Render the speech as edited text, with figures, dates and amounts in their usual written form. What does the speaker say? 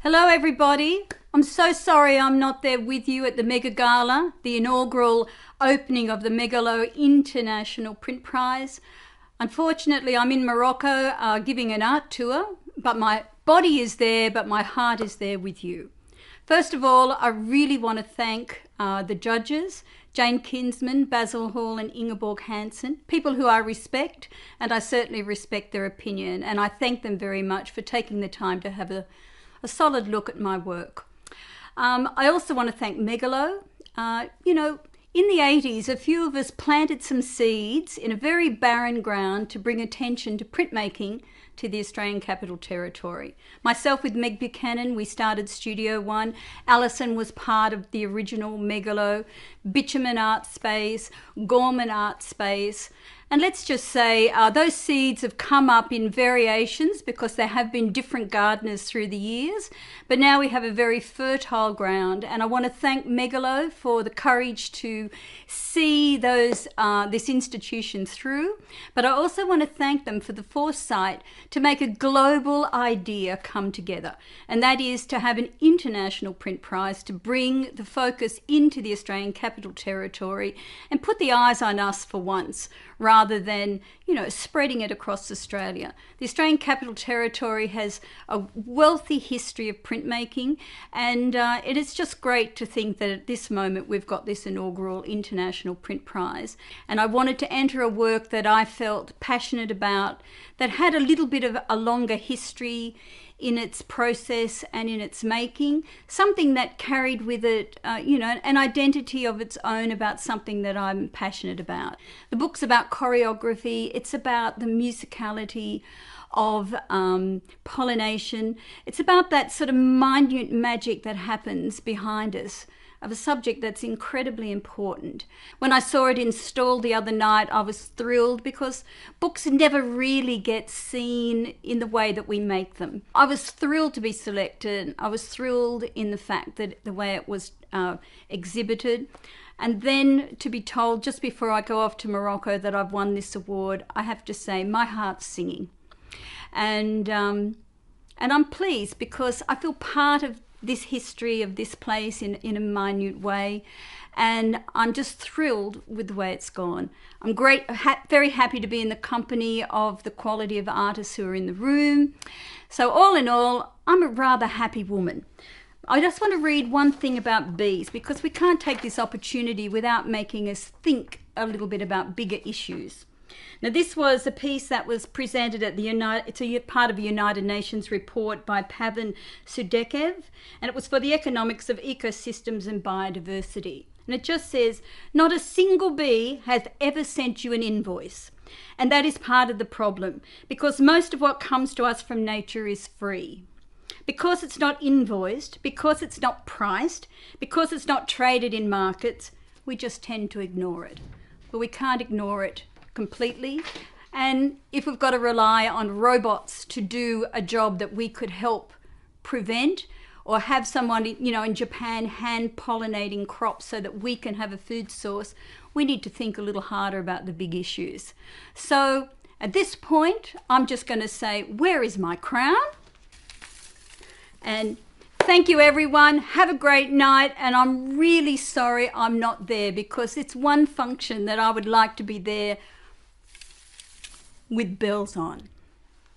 Hello everybody. I'm so sorry I'm not there with you at the Mega Gala, the inaugural opening of the Megalo International Print Prize. Unfortunately, I'm in Morocco giving an art tour, but my body is there, but my heart is there with you. First of all, I really want to thank the judges, Jane Kinsman, Basil Hall and Ingeborg Hansen, people who I respect, and I certainly respect their opinion, and I thank them very much for taking the time to have a solid look at my work. I also want to thank Megalo. In the 80s, a few of us planted some seeds in a very barren ground to bring attention to printmaking to the Australian Capital Territory. Myself with Meg Buchanan, we started Studio One. Alison was part of the original Megalo, Bitumen Art Space, Gorman Art Space. And let's just say those seeds have come up in variations because there have been different gardeners through the years. But now we have a very fertile ground. And I want to thank Megalo for the courage to see this institution through. But I also want to thank them for the foresight to make a global idea come together. And that is to have an international print prize to bring the focus into the Australian Capital Territory and put the eyes on us for once, rather than, spreading it across Australia. The Australian Capital Territory has a wealthy history of printmaking, and it is just great to think that at this moment we've got this inaugural International Print Prize. And I wanted to enter a work that I felt passionate about, that had a little bit of a longer history in its process and in its making, something that carried with it, an identity of its own about something that I'm passionate about. The book's about choreography, it's about the musicality of pollination. It's about that sort of minute magic that happens behind us, of a subject that's incredibly important. When I saw it installed the other night, I was thrilled because books never really get seen in the way that we make them. I was thrilled to be selected. I was thrilled in the fact that the way it was exhibited. And then to be told just before I go off to Morocco that I've won this award, I have to say my heart's singing. And I'm pleased because I feel part of this history of this place in a minute way, and I'm just thrilled with the way it's gone. I'm very happy to be in the company of the quality of artists who are in the room. So all in all, I'm a rather happy woman. I just want to read one thing about bees, because we can't take this opportunity without making us think a little bit about bigger issues. Now, this was a piece that was presented at it's a part of a United Nations report by Pavan Sudekev, and it was for the economics of ecosystems and biodiversity. And it just says, not a single bee has ever sent you an invoice. And that is part of the problem, because most of what comes to us from nature is free. Because it's not invoiced, because it's not priced, because it's not traded in markets, we just tend to ignore it. But we can't ignore it completely. And if we've got to rely on robots to do a job that we could help prevent, or have someone, in Japan hand pollinating crops so that we can have a food source, we need to think a little harder about the big issues. So at this point, I'm just going to say, where is my crown? And thank you everyone, have a great night, and I'm really sorry I'm not there, because it's one function that I would like to be there with bells on.